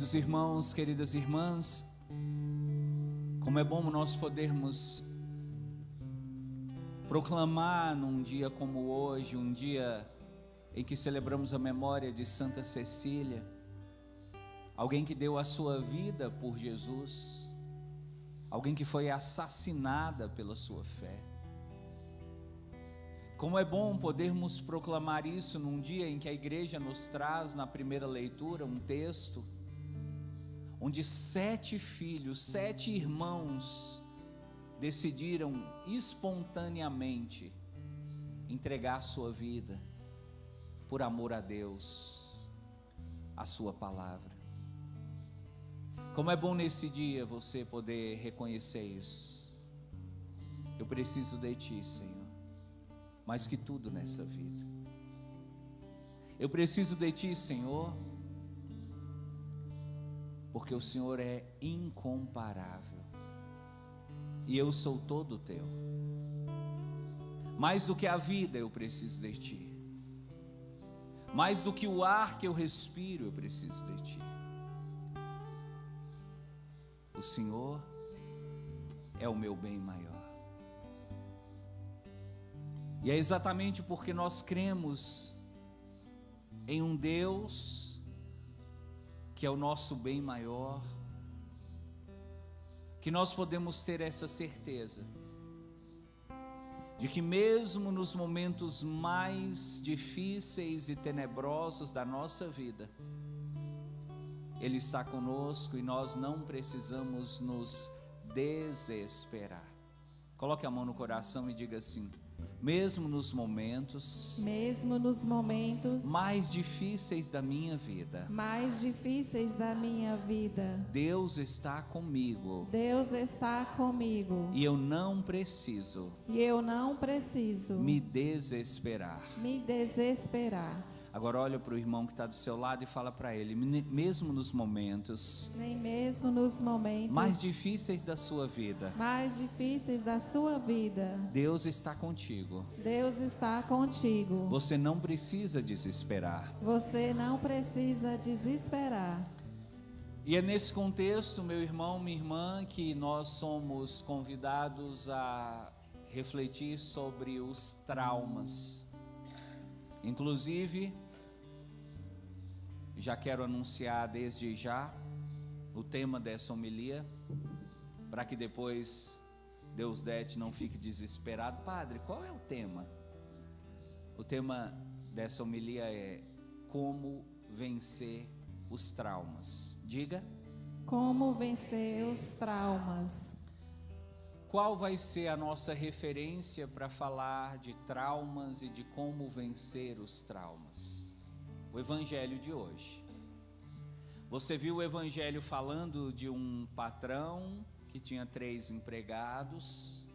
Queridos irmãos, queridas irmãs, como é bom nós podermos proclamar num dia como hoje, um dia em que celebramos a memória de Santa Cecília, alguém que deu a sua vida por Jesus, alguém que foi assassinada pela sua fé. Como é bom podermos proclamar isso num dia em que a igreja nos traz na primeira leitura um texto onde 7 filhos, 7 irmãos decidiram espontaneamente entregar sua vida por amor a Deus, a sua palavra. Como é bom nesse dia você poder reconhecer isso. Eu preciso de Ti, Senhor, mais que tudo nessa vida. Eu preciso de Ti, Senhor, porque o Senhor é incomparável e eu sou todo Teu. Mais do que a vida eu preciso de Ti, mais do que o ar que eu respiro eu preciso de Ti. O Senhor é o meu bem maior. E é exatamente porque nós cremos em um Deus que é o nosso bem maior, que nós podemos ter essa certeza de que mesmo nos momentos mais difíceis e tenebrosos da nossa vida, Ele está conosco e nós não precisamos nos desesperar. Coloque a mão no coração e diga assim: mesmo nos momentos mais difíceis da minha vida, Deus está comigo. E eu não preciso me desesperar. Agora olha para o irmão que está do seu lado e fala para ele: mesmo nos momentos mais difíceis da sua vida, Deus está contigo. Você não precisa desesperar. E é nesse contexto, meu irmão, minha irmã, que nós somos convidados a refletir sobre os traumas. Inclusive, já quero anunciar desde já o tema dessa homilia, para que depois Deus Dete não fique desesperado. Padre, qual é o tema? O tema dessa homilia é como vencer os traumas. Diga. Como vencer os traumas. Qual vai ser a nossa referência para falar de traumas e de como vencer os traumas? O evangelho de hoje. Você viu o evangelho falando de um patrão que tinha 3 empregados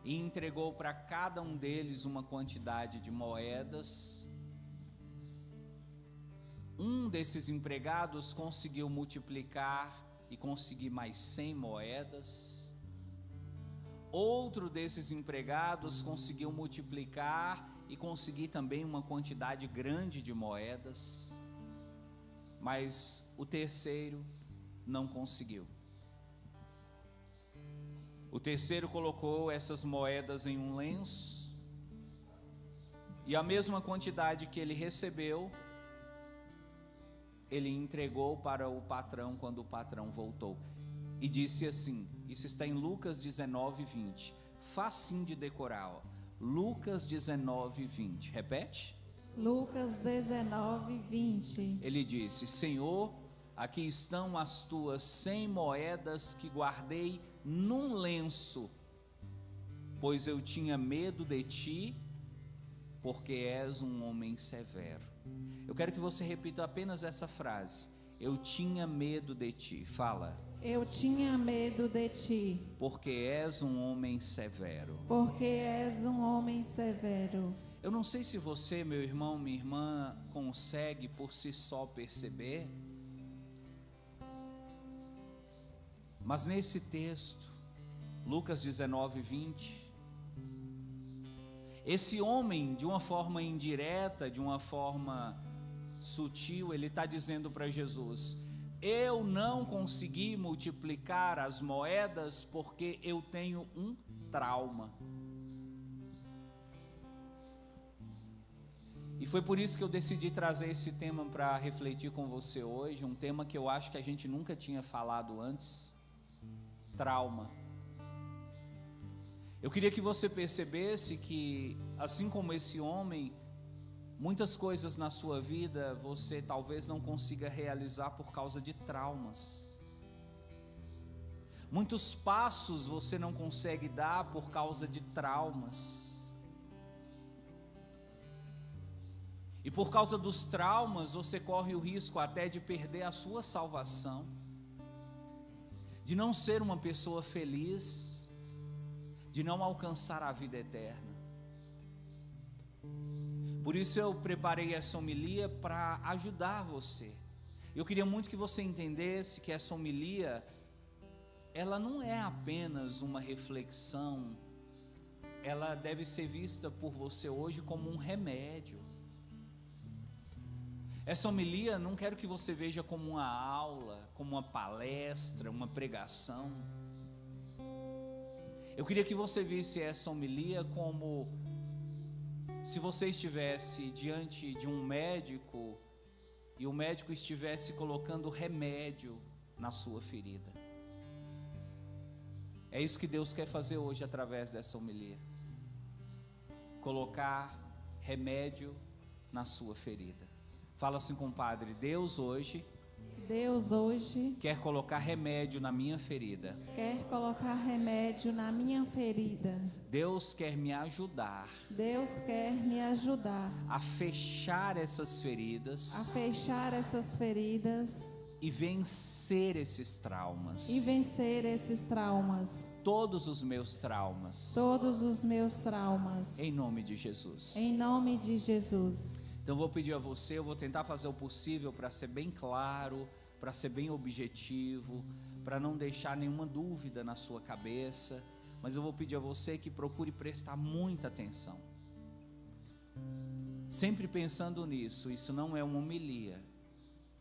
e entregou para cada um deles uma quantidade de moedas. Um desses empregados conseguiu multiplicar e conseguir mais 100 moedas. Outro desses empregados conseguiu multiplicar e conseguir também uma quantidade grande de moedas, mas o terceiro não conseguiu. O terceiro colocou essas moedas em um lenço e a mesma quantidade que ele recebeu, ele entregou para o patrão quando o patrão voltou. E disse assim, isso está em Lucas 19, 20, facinho de decorar, ó. Lucas 19, 20, repete. Lucas 19, 20. Ele disse: Senhor, aqui estão as tuas 100 moedas que guardei num lenço, pois eu tinha medo de ti, porque és um homem severo. Eu quero que você repita apenas essa frase: eu tinha medo de ti. Fala. Eu tinha medo de ti, porque és um homem severo. Eu não sei se você, meu irmão, minha irmã, consegue por si só perceber, mas nesse texto, Lucas 19, 20, esse homem, de uma forma indireta, de uma forma sutil, ele está dizendo para Jesus: Eu não consegui multiplicar as moedas porque eu tenho um trauma. E foi por isso que eu decidi trazer esse tema para refletir com você hoje, um tema que eu acho que a gente nunca tinha falado antes: trauma. Eu queria que você percebesse que, assim como esse homem, muitas coisas na sua vida você talvez não consiga realizar por causa de traumas. Muitos passos você não consegue dar por causa de traumas. E por causa dos traumas você corre o risco até de perder a sua salvação, de não ser uma pessoa feliz, de não alcançar a vida eterna. Por isso eu preparei essa homilia para ajudar você. Eu queria muito que você entendesse que essa homilia, ela não é apenas uma reflexão, ela deve ser vista por você hoje como um remédio. Essa homilia não quero que você veja como uma aula, como uma palestra, uma pregação. Eu queria que você visse essa homilia como se você estivesse diante de um médico e o médico estivesse colocando remédio na sua ferida. É isso que Deus quer fazer hoje através dessa homilia. Colocar remédio na sua ferida. Fala assim com o Padre: Deus hoje quer colocar remédio na minha ferida. quer colocar remédio na minha ferida. Deus quer me ajudar Deus quer me ajudar a fechar essas a feridas fechar essas feridas e vencer esses traumas. e vencer esses traumas, Todos os meus traumas. todos os meus traumas, Em nome de Jesus. em nome de Jesus. Então eu vou pedir a você, eu vou tentar fazer o possível para ser bem claro, para ser bem objetivo, para não deixar nenhuma dúvida na sua cabeça, mas eu vou pedir a você que procure prestar muita atenção. Sempre pensando nisso, isso não é uma homilia,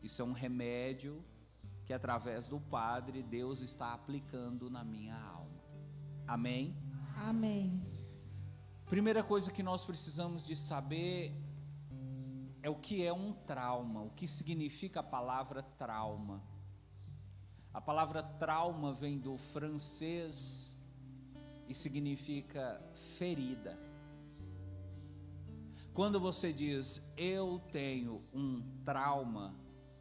isso é um remédio que através do Padre Deus está aplicando na minha alma. Amém? Amém. Primeira coisa que nós precisamos de saber é o que é um trauma, o que significa a palavra trauma. A palavra trauma vem do francês e significa ferida. Quando você diz eu tenho um trauma,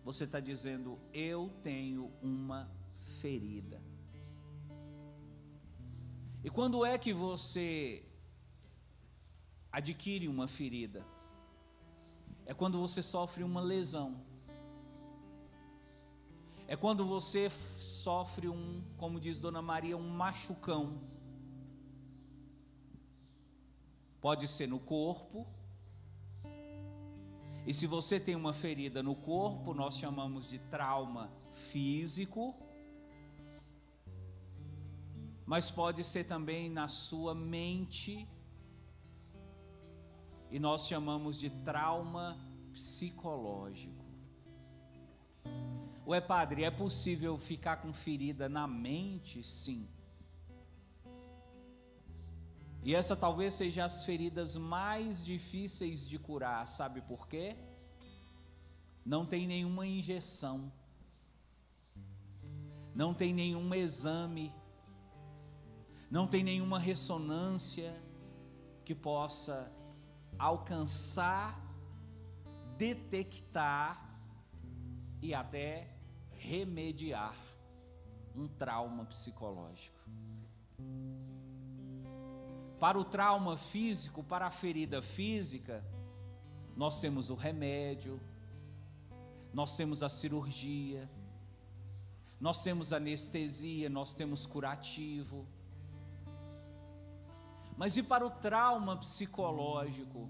você está dizendo eu tenho uma ferida. E quando é que você adquire uma ferida? É quando você sofre uma lesão. É quando você sofre como diz Dona Maria, um machucão. Pode ser no corpo. E se você tem uma ferida no corpo, nós chamamos de trauma físico. Mas pode ser também na sua mente. E nós chamamos de trauma psicológico. Ué, padre, é possível ficar com ferida na mente? Sim. E essa talvez seja as feridas mais difíceis de curar. Sabe por quê? Não tem nenhuma injeção. Não tem nenhum exame. Não tem nenhuma ressonância que possa alcançar, detectar e até remediar um trauma psicológico. Para o trauma físico, para a ferida física, nós temos o remédio, nós temos a cirurgia, nós temos anestesia, nós temos curativo. Mas e para o trauma psicológico?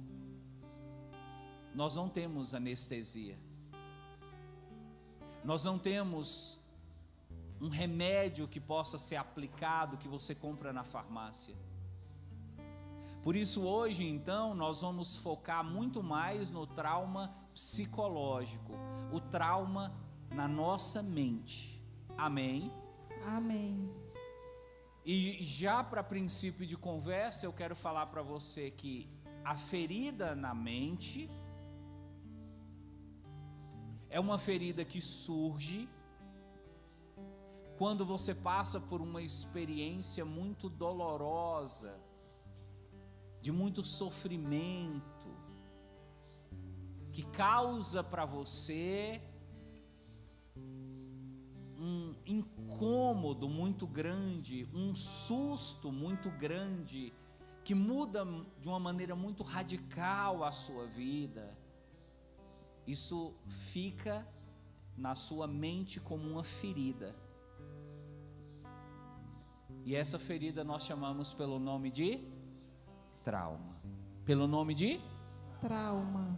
Nós não temos anestesia. Nós não temos um remédio que possa ser aplicado, que você compra na farmácia. Por isso hoje então nós vamos focar muito mais no trauma psicológico, o trauma na nossa mente. Amém? Amém. E já para princípio de conversa, eu quero falar para você que a ferida na mente é uma ferida que surge quando você passa por uma experiência muito dolorosa, de muito sofrimento, que causa para você um incômodo muito grande, um susto muito grande, que muda de uma maneira muito radical a sua vida. Isso fica na sua mente como uma ferida. E essa ferida nós chamamos pelo nome de trauma. Pelo nome de Trauma.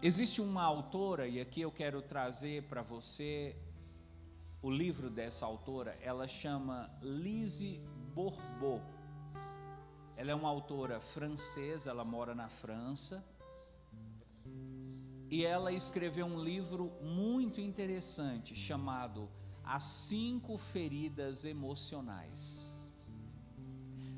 Existe uma autora, e aqui eu quero trazer para você o livro dessa autora. Ela chama Lise Bourbeau. Ela é uma autora francesa, ela mora na França. E ela escreveu um livro muito interessante chamado As 5 Feridas Emocionais.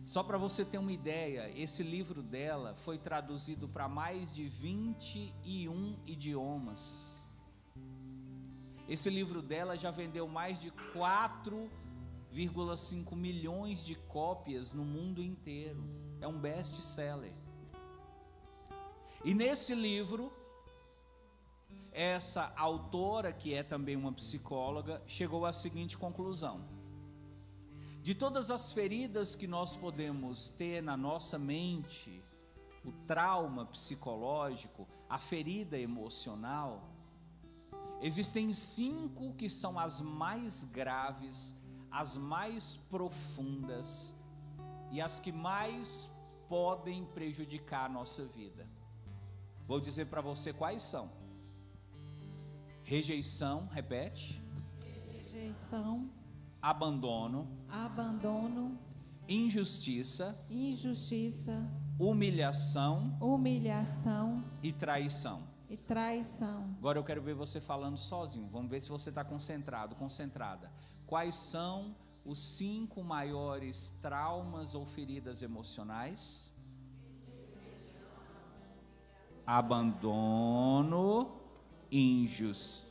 Só para você ter uma ideia, esse livro dela foi traduzido para mais de 21 idiomas. Esse livro dela já vendeu mais de 4,5 milhões de cópias no mundo inteiro. É um best-seller. E nesse livro, essa autora, que é também uma psicóloga, chegou à seguinte conclusão: de todas as feridas que nós podemos ter na nossa mente, o trauma psicológico, a ferida emocional, existem 5 que são as mais graves, as mais profundas e as que mais podem prejudicar a nossa vida. Vou dizer para você quais são. Rejeição, repete. Rejeição. Abandono. Abandono. Injustiça. Injustiça. Humilhação. Humilhação. E traição. E traição. Agora eu quero ver você falando sozinho. Vamos ver se você está concentrado, concentrada. Quais são os 5 maiores traumas ou feridas emocionais? Abandono, injustiça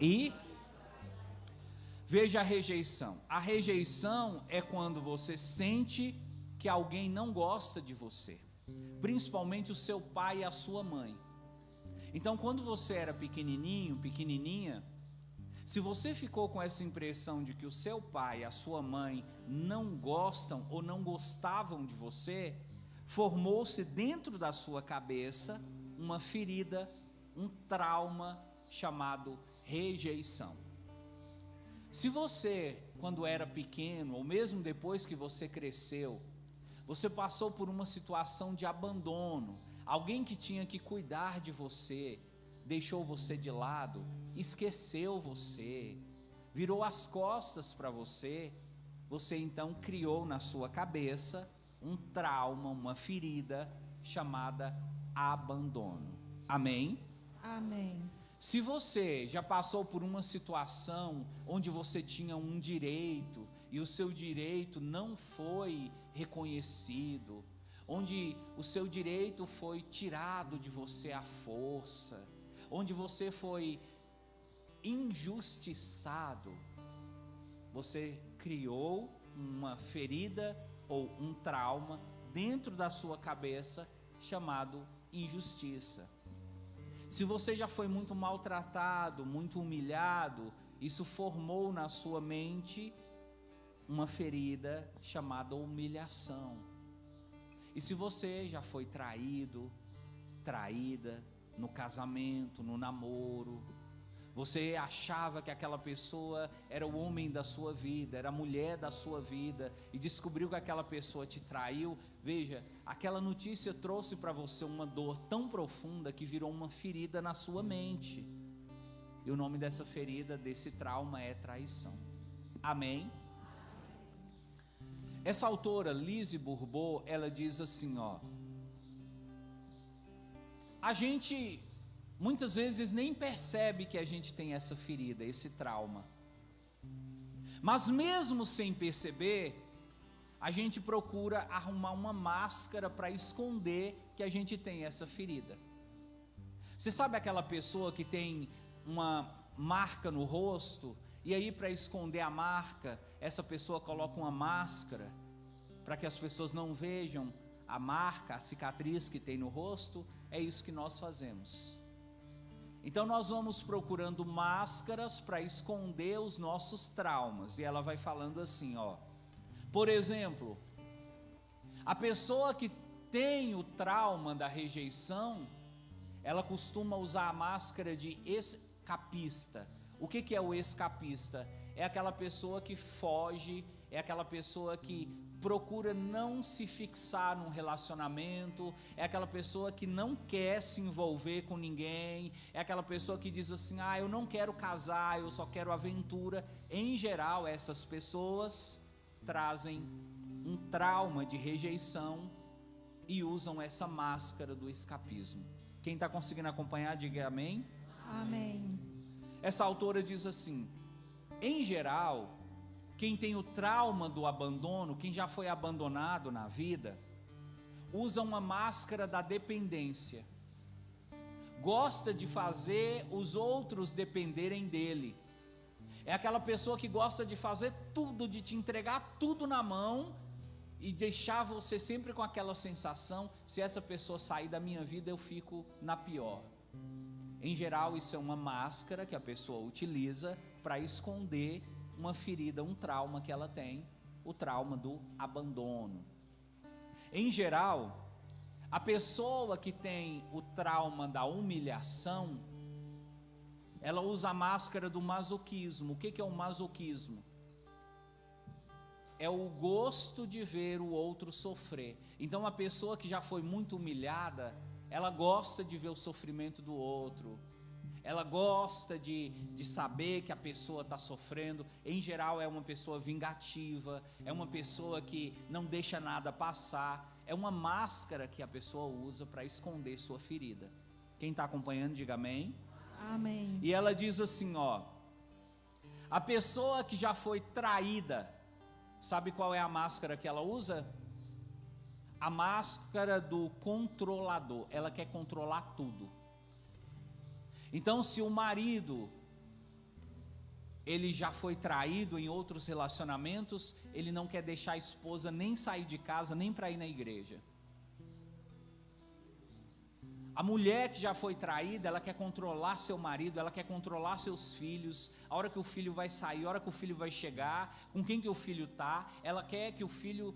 e veja a rejeição. A rejeição é quando você sente que alguém não gosta de você, principalmente o seu pai e a sua mãe. Então, quando você era pequenininho, pequenininha, se você ficou com essa impressão de que o seu pai e a sua mãe não gostam ou não gostavam de você, formou-se dentro da sua cabeça uma ferida, um trauma chamado rejeição. Se você, quando era pequeno, ou mesmo depois que você cresceu, você passou por uma situação de abandono, alguém que tinha que cuidar de você, deixou você de lado, esqueceu você, virou as costas para você, você então criou na sua cabeça um trauma, uma ferida chamada abandono. Amém? Amém. Se você já passou por uma situação onde você tinha um direito e o seu direito não foi reconhecido, onde o seu direito foi tirado de você à força, onde você foi injustiçado, você criou uma ferida ou um trauma dentro da sua cabeça chamado injustiça. Se você já foi muito maltratado, muito humilhado, isso formou na sua mente uma ferida chamada humilhação. E se você já foi traído, traída no casamento, no namoro, você achava que aquela pessoa era o homem da sua vida, era a mulher da sua vida, e descobriu que aquela pessoa te traiu, veja, aquela notícia trouxe para você uma dor tão profunda que virou uma ferida na sua mente. E o nome dessa ferida, desse trauma, é traição. Amém? Essa autora, Lise Bourbeau, ela diz assim, a gente muitas vezes nem percebe que a gente tem essa ferida, esse trauma. Mas mesmo sem perceber, a gente procura arrumar uma máscara para esconder que a gente tem essa ferida. Você sabe aquela pessoa que tem uma marca no rosto, e aí para esconder a marca, essa pessoa coloca uma máscara, para que as pessoas não vejam a marca, a cicatriz que tem no rosto? É isso que nós fazemos. Então nós vamos procurando máscaras para esconder os nossos traumas, e ela vai falando assim, ó. Por exemplo, a pessoa que tem o trauma da rejeição, ela costuma usar a máscara de escapista. O que é o escapista? É aquela pessoa que foge, é aquela pessoa que procura não se fixar num relacionamento, é aquela pessoa que não quer se envolver com ninguém, é aquela pessoa que diz assim, eu não quero casar, eu só quero aventura. Em geral, essas pessoas trazem um trauma de rejeição e usam essa máscara do escapismo. Quem está conseguindo acompanhar, diga amém. Amém. Essa autora diz assim, em geral, quem tem o trauma do abandono, quem já foi abandonado na vida, usa uma máscara da dependência. Gosta de fazer os outros dependerem dele. É aquela pessoa que gosta de fazer tudo, de te entregar tudo na mão e deixar você sempre com aquela sensação, se essa pessoa sair da minha vida eu fico na pior. Em geral, isso é uma máscara que a pessoa utiliza para esconder uma ferida, um trauma que ela tem, o trauma do abandono. Em geral, a pessoa que tem o trauma da humilhação, ela usa a máscara do masoquismo. O que é o masoquismo? É o gosto de ver o outro sofrer. Então, a pessoa que já foi muito humilhada, ela gosta de ver o sofrimento do outro, ela gosta de saber que a pessoa está sofrendo. Em geral é uma pessoa vingativa, é uma pessoa que não deixa nada passar, é uma máscara que a pessoa usa para esconder sua ferida. Quem está acompanhando, diga amém. Amém. E ela diz assim, ó, a pessoa que já foi traída, sabe qual é a máscara que ela usa? A máscara do controlador. Ela quer controlar tudo. Então, se o marido, ele já foi traído em outros relacionamentos, ele não quer deixar a esposa nem sair de casa, nem para ir na igreja. A mulher que já foi traída, ela quer controlar seu marido, ela quer controlar seus filhos, a hora que o filho vai sair, a hora que o filho vai chegar, com quem que o filho está, ela quer que o filho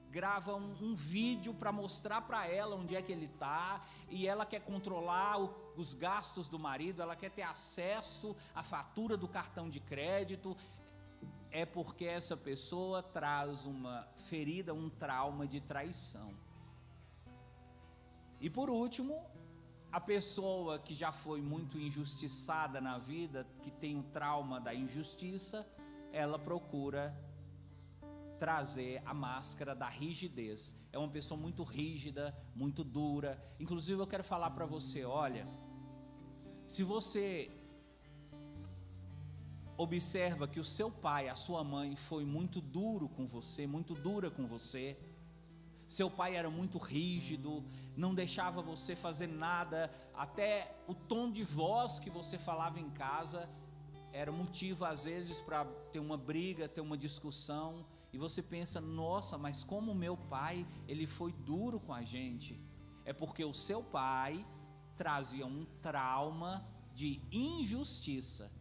grava um vídeo para mostrar para ela onde é que ele está, e ela quer controlar os gastos do marido, ela quer ter acesso à fatura do cartão de crédito. É porque essa pessoa traz uma ferida, um trauma de traição. E por último, a pessoa que já foi muito injustiçada na vida, que tem o trauma da injustiça, ela procura trazer a máscara da rigidez. É uma pessoa muito rígida, muito dura. Inclusive eu quero falar para você, olha, se você observa que o seu pai, a sua mãe foi muito duro com você, muito dura com você, seu pai era muito rígido, não deixava você fazer nada, até o tom de voz que você falava em casa era motivo às vezes para ter uma briga, ter uma discussão. E você pensa, nossa, mas como meu pai, ele foi duro com a gente. É porque o seu pai trazia um trauma de injustiça.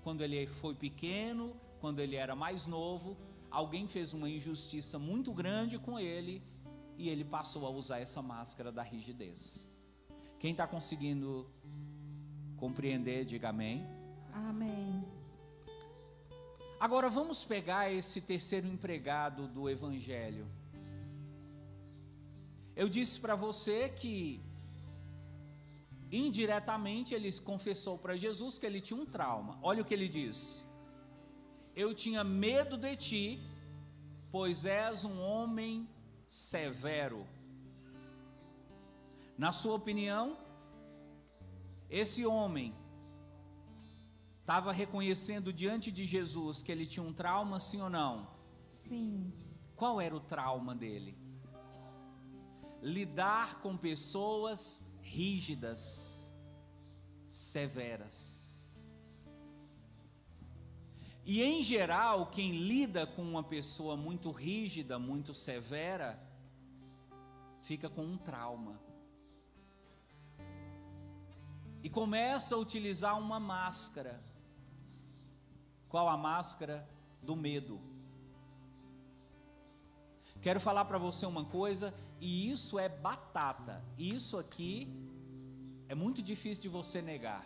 Quando ele foi pequeno, quando ele era mais novo, alguém fez uma injustiça muito grande com ele, e ele passou a usar essa máscara da rigidez. Quem está conseguindo compreender, diga amém. Amém. Agora vamos pegar esse terceiro empregado do evangelho. Eu disse para você que indiretamente ele confessou para Jesus que ele tinha um trauma. Olha o que ele diz: eu tinha medo de ti, pois és um homem severo. Na sua opinião, Esse homem estava reconhecendo diante de Jesus que ele tinha um trauma, sim ou não? Sim. Qual era o trauma dele? Lidar com pessoas rígidas, severas. E em geral, quem lida com uma pessoa muito rígida, muito severa, fica com um trauma. E começa a utilizar uma máscara. Qual a máscara? Do medo. Quero falar para você uma coisa, e isso é batata. Isso aqui é muito difícil de você negar.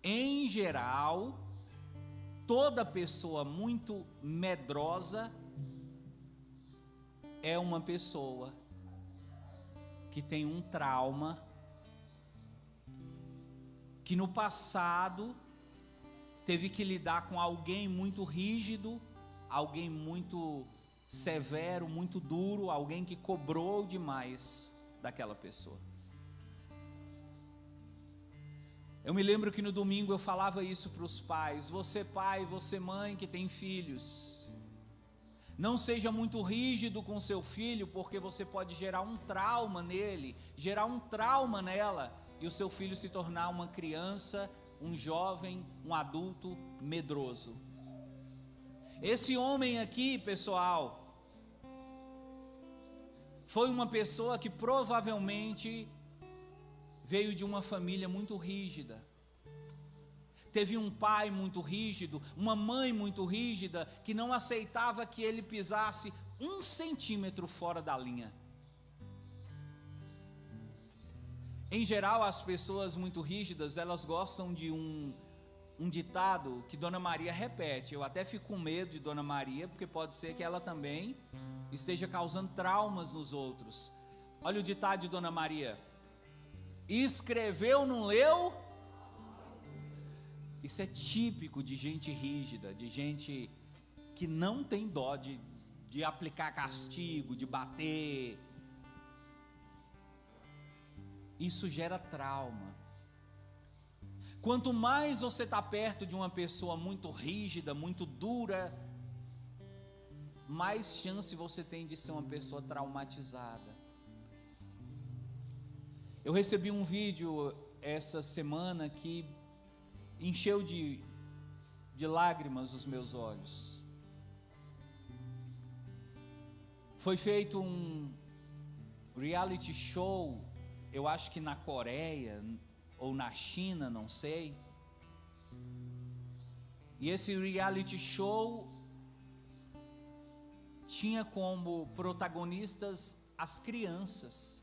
Em geral, toda pessoa muito medrosa é uma pessoa que tem um trauma, que no passado teve que lidar com alguém muito rígido, alguém muito severo, muito duro, alguém que cobrou demais daquela pessoa. Eu me lembro que no domingo eu falava isso para os pais: você pai, você mãe que tem filhos, não seja muito rígido com seu filho, porque você pode gerar um trauma nele, gerar um trauma nela, e o seu filho se tornar uma criança, um jovem, um adulto medroso. Esse homem aqui, pessoal, foi uma pessoa que provavelmente veio de uma família muito rígida. Teve um pai muito rígido, uma mãe muito rígida, que não aceitava que ele pisasse 1 centímetro fora da linha. Em geral, as pessoas muito rígidas, elas gostam de um ditado que Dona Maria repete. Eu até fico com medo de Dona Maria, porque pode ser que ela também esteja causando traumas nos outros. Olha o ditado de Dona Maria: escreveu, não leu? Isso é típico de gente rígida, de gente que não tem dó de aplicar castigo, de bater. Isso gera trauma. Quanto mais você está perto de uma pessoa muito rígida, muito dura, mais chance você tem de ser uma pessoa traumatizada. Eu recebi um vídeo essa semana que encheu de lágrimas os meus olhos. Foi feito um reality show, eu acho que na Coreia ou na China, não sei. E esse reality show tinha como protagonistas as crianças.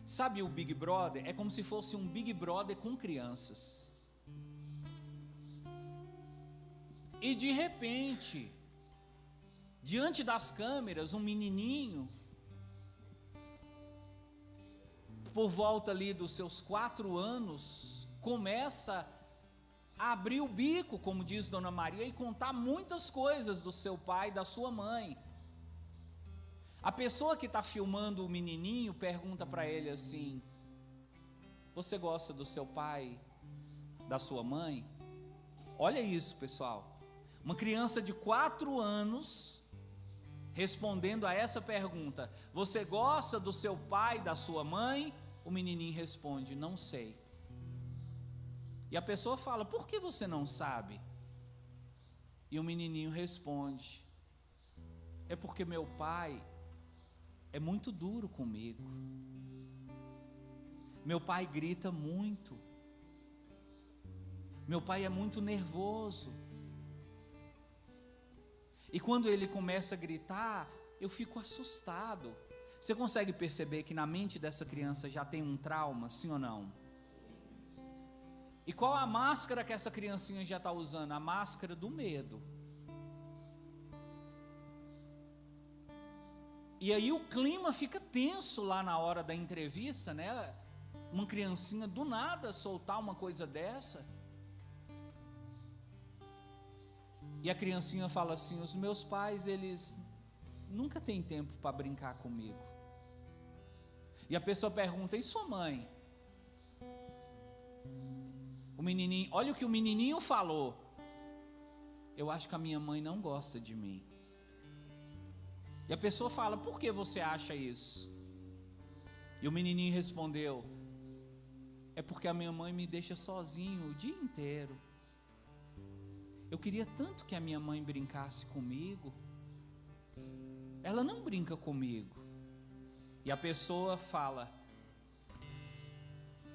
Sabe o Big Brother? É como se fosse um Big Brother com crianças. E de repente, diante das câmeras, um menininho, por volta ali dos seus 4 anos, começa a abrir o bico, como diz Dona Maria, e contar muitas coisas do seu pai, da sua mãe. A pessoa que está filmando o menininho pergunta para ele assim: você gosta do seu pai, da sua mãe? Olha isso, pessoal. Uma criança de 4 anos respondendo a essa pergunta: você gosta do seu pai, da sua mãe? O menininho responde: não sei. E a pessoa fala: por que você não sabe? E o menininho responde: é porque meu pai é muito duro comigo. Meu pai grita muito. Meu pai é muito nervoso. E quando ele começa a gritar, eu fico assustado. Você consegue perceber que na mente dessa criança já tem um trauma, sim ou não? E qual a máscara que essa criancinha já está usando? A máscara do medo. E aí o clima fica tenso lá na hora da entrevista, né? Uma criancinha do nada soltar uma coisa dessa. E a criancinha fala assim: os meus pais, eles nunca têm tempo para brincar comigo. E a pessoa pergunta: e sua mãe? O menininho, olha o que o menininho falou: eu acho que a minha mãe não gosta de mim. E a pessoa fala: por que você acha isso? E o menininho respondeu: é porque a minha mãe me deixa sozinho o dia inteiro. Eu queria tanto que a minha mãe brincasse comigo. Ela não brinca comigo. E a pessoa fala: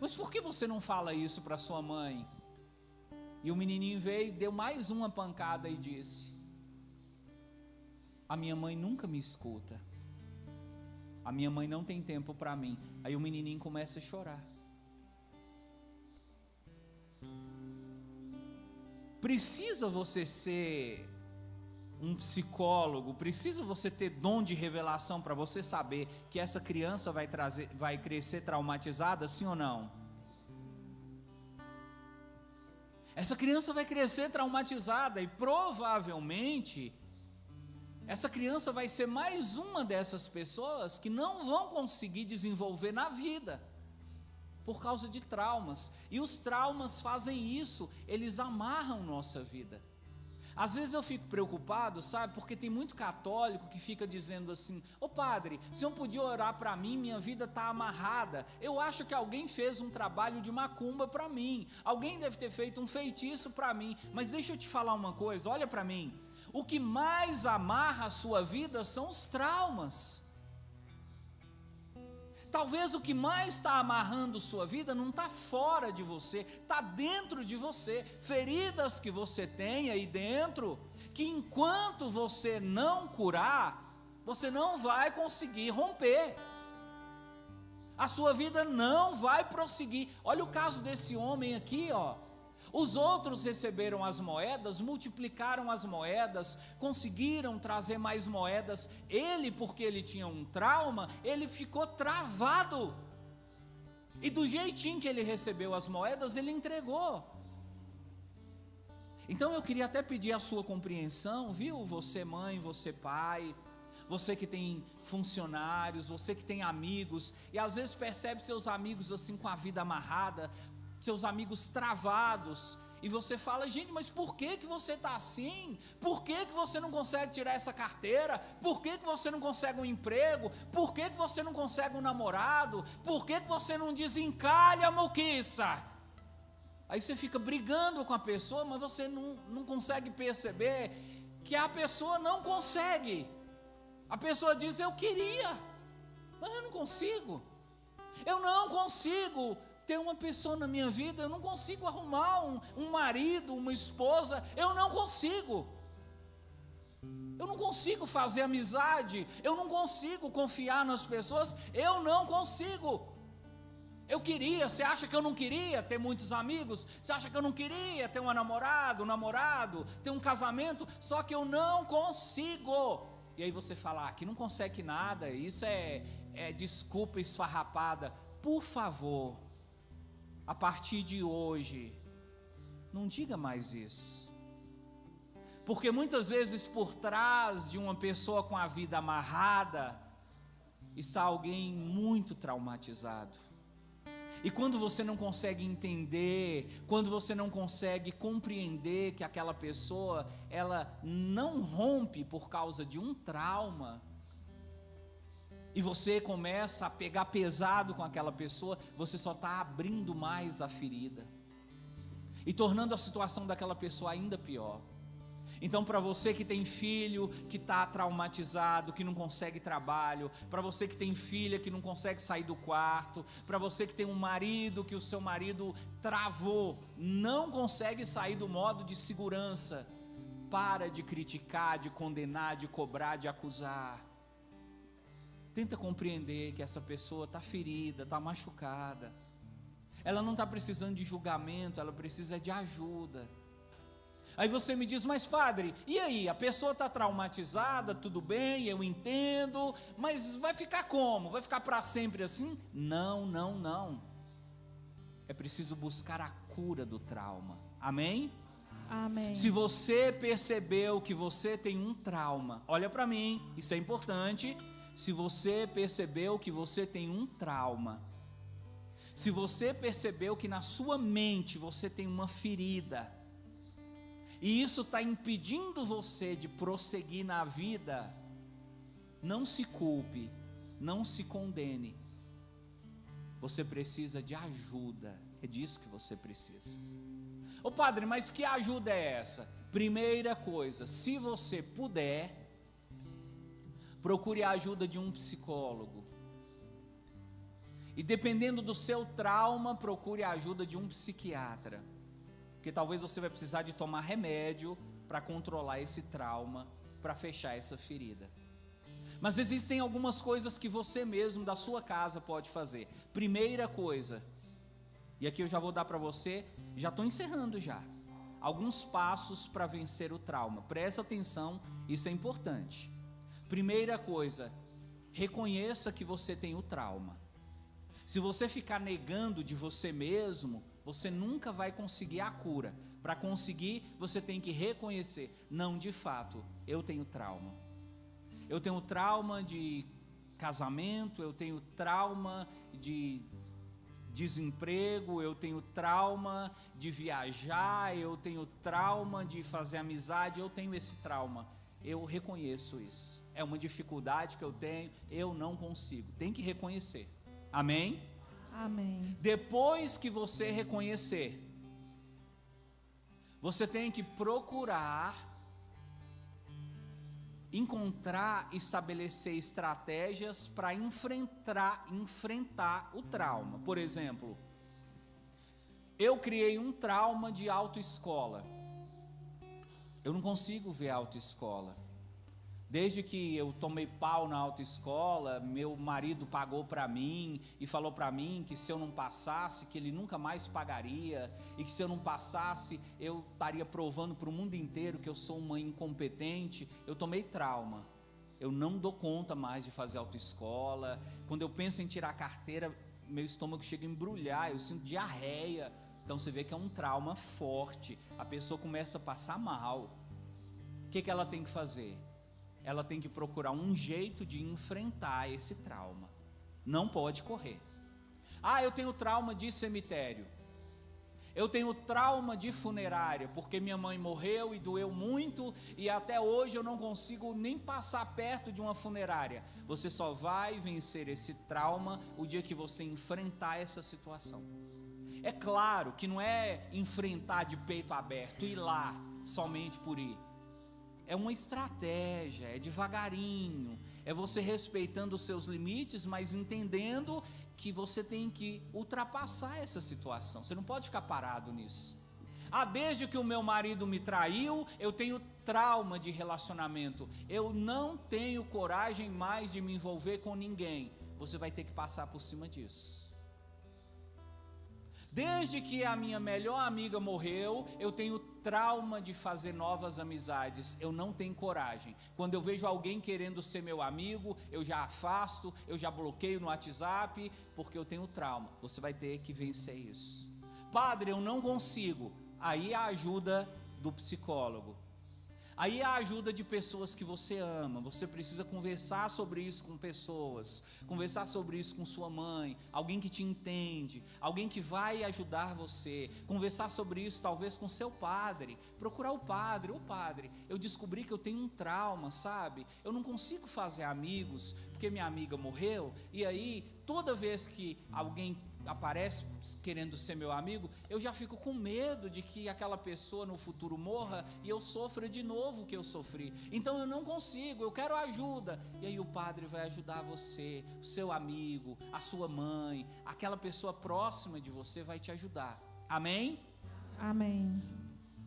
mas por que você não fala isso para sua mãe? E o menininho veio, deu mais uma pancada e disse: a minha mãe nunca me escuta. A minha mãe não tem tempo para mim. Aí o menininho começa a chorar. Precisa você ser um psicólogo, precisa você ter dom de revelação para você saber que essa criança vai crescer traumatizada, sim ou não? Essa criança vai crescer traumatizada e provavelmente essa criança vai ser mais uma dessas pessoas que não vão conseguir desenvolver na vida por causa de traumas. E os traumas fazem isso, eles amarram nossa vida. Às vezes eu fico preocupado, sabe, porque tem muito católico que fica dizendo assim: ô padre, o senhor podia orar para mim, minha vida está amarrada. Eu acho que alguém fez um trabalho de macumba para mim, alguém deve ter feito um feitiço para mim. Mas deixa eu te falar uma coisa, olha para mim, o que mais amarra a sua vida são os traumas. Talvez o que mais está amarrando sua vida não está fora de você, está dentro de você. Feridas que você tem aí dentro, que enquanto você não curar, você não vai conseguir romper. A sua vida não vai prosseguir. Olha o caso desse homem aqui, ó. Os outros receberam as moedas, multiplicaram as moedas, conseguiram trazer mais moedas. Ele, porque ele tinha um trauma, ele ficou travado. E do jeitinho que ele recebeu as moedas, ele entregou. Então eu queria até pedir a sua compreensão, viu? Você mãe, você pai, você que tem funcionários, você que tem amigos, e às vezes percebe seus amigos assim com a vida amarrada, seus amigos travados, e você fala: gente, mas por que você está assim? Por que você não consegue tirar essa carteira? Por que você não consegue um emprego? Por que você não consegue um namorado? Por que você não desencalha, moquiça? Aí você fica brigando com a pessoa, mas você não consegue perceber que a pessoa não consegue. A pessoa diz: eu queria, mas eu não consigo. Eu não consigo ter uma pessoa na minha vida, eu não consigo arrumar um marido, uma esposa, eu não consigo. Eu não consigo fazer amizade, eu não consigo confiar nas pessoas, eu não consigo. Eu queria, você acha que eu não queria ter muitos amigos? Você acha que eu não queria ter um namorado, ter um casamento? Só que eu não consigo. E aí você fala: que não consegue nada, isso é desculpa esfarrapada. Por favor, a partir de hoje, não diga mais isso. Porque muitas vezes por trás de uma pessoa com a vida amarrada, está alguém muito traumatizado. E quando você não consegue entender, quando você não consegue compreender que aquela pessoa, ela não rompe por causa de um trauma, e você começa a pegar pesado com aquela pessoa, você só está abrindo mais a ferida e tornando a situação daquela pessoa ainda pior. Então, para você que tem filho que está traumatizado, que não consegue trabalho, para você que tem filha que não consegue sair do quarto, para você que tem um marido que o seu marido travou, não consegue sair do modo de segurança, para de criticar, de condenar, de cobrar, de acusar. Tenta compreender que essa pessoa está ferida, está machucada. Ela não está precisando de julgamento, ela precisa de ajuda. Aí você me diz: mas padre, e aí? A pessoa está traumatizada, tudo bem, eu entendo, mas vai ficar como? Vai ficar para sempre assim? Não. É preciso buscar a cura do trauma. Amém? Amém. Se você percebeu que você tem um trauma, olha para mim, isso é importante. Se você percebeu que você tem um trauma, Se você percebeu que na sua mente você tem uma ferida, e isso está impedindo você de prosseguir na vida, não se culpe, não se condene. Você precisa de ajuda, é disso que você precisa. Ô padre, mas que ajuda é essa? Primeira coisa, se você puder, procure a ajuda de um psicólogo. E dependendo do seu trauma, procure a ajuda de um psiquiatra. Porque talvez você vai precisar de tomar remédio para controlar esse trauma, para fechar essa ferida. Mas existem algumas coisas que você mesmo, da sua casa, pode fazer. Primeira coisa, e aqui eu já vou dar para você, já estou encerrando já, alguns passos para vencer o trauma. Presta atenção, isso é importante. Primeira coisa, reconheça que você tem o trauma. Se você ficar negando de você mesmo, você nunca vai conseguir a cura. Para conseguir, você tem que reconhecer, não, de fato, eu tenho trauma. Eu tenho trauma de casamento, eu tenho trauma de desemprego, eu tenho trauma de viajar, eu tenho trauma de fazer amizade, eu tenho esse trauma. Eu reconheço isso. É uma dificuldade que eu tenho, eu não consigo. Tem que reconhecer. Amém? Amém. Depois que você reconhecer, você tem que procurar encontrar, estabelecer estratégias para enfrentar o trauma. Por exemplo, eu criei um trauma de autoescola. Eu não consigo ver autoescola. Desde que eu tomei pau na autoescola, meu marido pagou para mim e falou para mim que se eu não passasse, que ele nunca mais pagaria, e que se eu não passasse, eu estaria provando para o mundo inteiro que eu sou uma incompetente. Eu tomei trauma. Eu não dou conta mais de fazer autoescola. Quando eu penso em tirar a carteira, meu estômago chega a embrulhar, eu sinto diarreia. Então você vê que é um trauma forte. A pessoa começa a passar mal. O que ela tem que fazer? Ela tem que procurar um jeito de enfrentar esse trauma. Não pode correr. Ah, eu tenho trauma de cemitério. Eu tenho trauma de funerária, porque minha mãe morreu e doeu muito, e até hoje eu não consigo nem passar perto de uma funerária. Você só vai vencer esse trauma o dia que você enfrentar essa situação. É claro que não é enfrentar de peito aberto, ir lá somente por ir. É uma estratégia, é devagarinho, é você respeitando os seus limites, mas entendendo que você tem que ultrapassar essa situação. Você não pode ficar parado nisso. Ah, desde que o meu marido me traiu, eu tenho trauma de relacionamento. Eu não tenho coragem mais de me envolver com ninguém. Você vai ter que passar por cima disso. Desde que a minha melhor amiga morreu, eu tenho trauma de fazer novas amizades. Eu não tenho coragem. Quando eu vejo alguém querendo ser meu amigo, eu já afasto, eu já bloqueio no WhatsApp, porque eu tenho trauma. Você vai ter que vencer isso. Padre, eu não consigo. Aí a ajuda do psicólogo. Aí a ajuda de pessoas que você ama. Você precisa conversar sobre isso com pessoas, conversar sobre isso com sua mãe, alguém que te entende, alguém que vai ajudar você, conversar sobre isso talvez com seu padre, procurar o padre. Ô padre, eu descobri que eu tenho um trauma, sabe? Eu não consigo fazer amigos, porque minha amiga morreu, e aí toda vez que alguém aparece querendo ser meu amigo, eu já fico com medo de que aquela pessoa no futuro morra e eu sofra de novo o que eu sofri. Então eu não consigo, eu quero ajuda. E aí o padre vai ajudar você, o seu amigo, a sua mãe, aquela pessoa próxima de você vai te ajudar. Amém? Amém.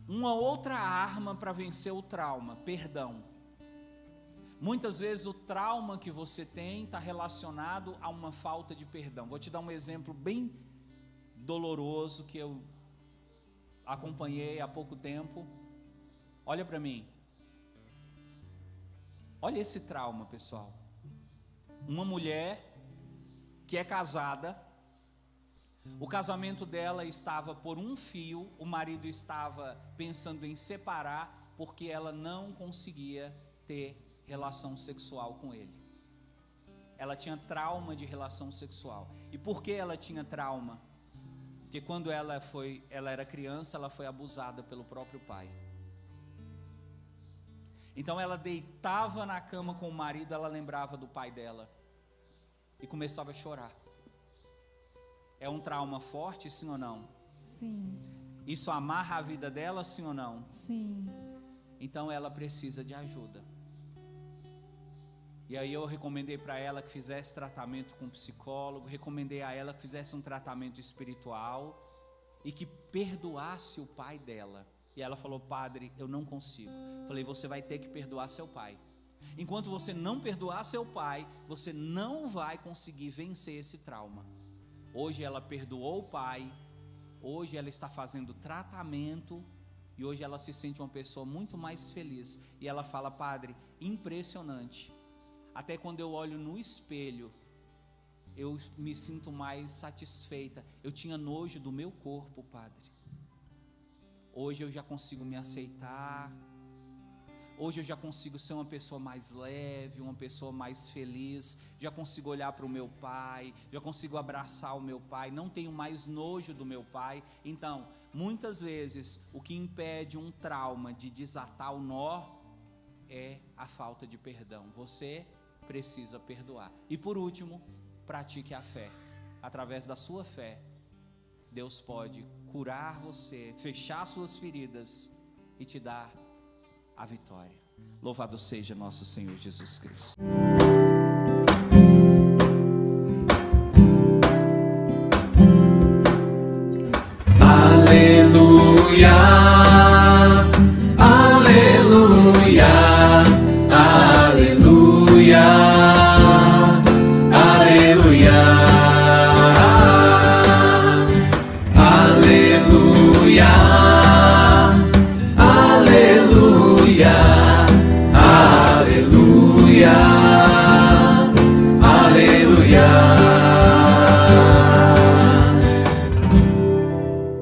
Uma outra arma para vencer o trauma: perdão. Muitas vezes o trauma que você tem está relacionado a uma falta de perdão. Vou te dar um exemplo bem doloroso que eu acompanhei há pouco tempo. Olha para mim. Olha esse trauma, pessoal. Uma mulher que é casada, o casamento dela estava por um fio, o marido estava pensando em separar porque ela não conseguia ter relação sexual com ele. ela tinha trauma de relação sexual. E por que ela tinha trauma? Porque quando ela era criança, ela foi abusada pelo próprio pai. Então ela deitava na cama com o marido, ela lembrava do pai dela e começava a chorar. É um trauma forte, sim ou não? Sim. Isso amarra a vida dela, sim ou não? Sim. Então ela precisa de ajuda. E aí eu recomendei para ela que fizesse tratamento com psicólogo, recomendei a ela que fizesse um tratamento espiritual e que perdoasse o pai dela. E ela falou: padre, eu não consigo. Falei: você vai ter que perdoar seu pai. Enquanto você não perdoar seu pai, você não vai conseguir vencer esse trauma. Hoje ela perdoou o pai, hoje ela está fazendo tratamento e hoje ela se sente uma pessoa muito mais feliz. E ela fala: padre, impressionante. Até quando eu olho no espelho, eu me sinto mais satisfeita. Eu tinha nojo do meu corpo, padre. Hoje eu já consigo me aceitar. Hoje eu já consigo ser uma pessoa mais leve, uma pessoa mais feliz. Já consigo olhar para o meu pai, já consigo abraçar o meu pai. Não tenho mais nojo do meu pai. Então, muitas vezes, o que impede um trauma de desatar o nó é a falta de perdão. Você precisa perdoar. E por último, pratique a fé. Através da sua fé, Deus pode curar você, fechar suas feridas e te dar a vitória. Louvado seja nosso Senhor Jesus Cristo.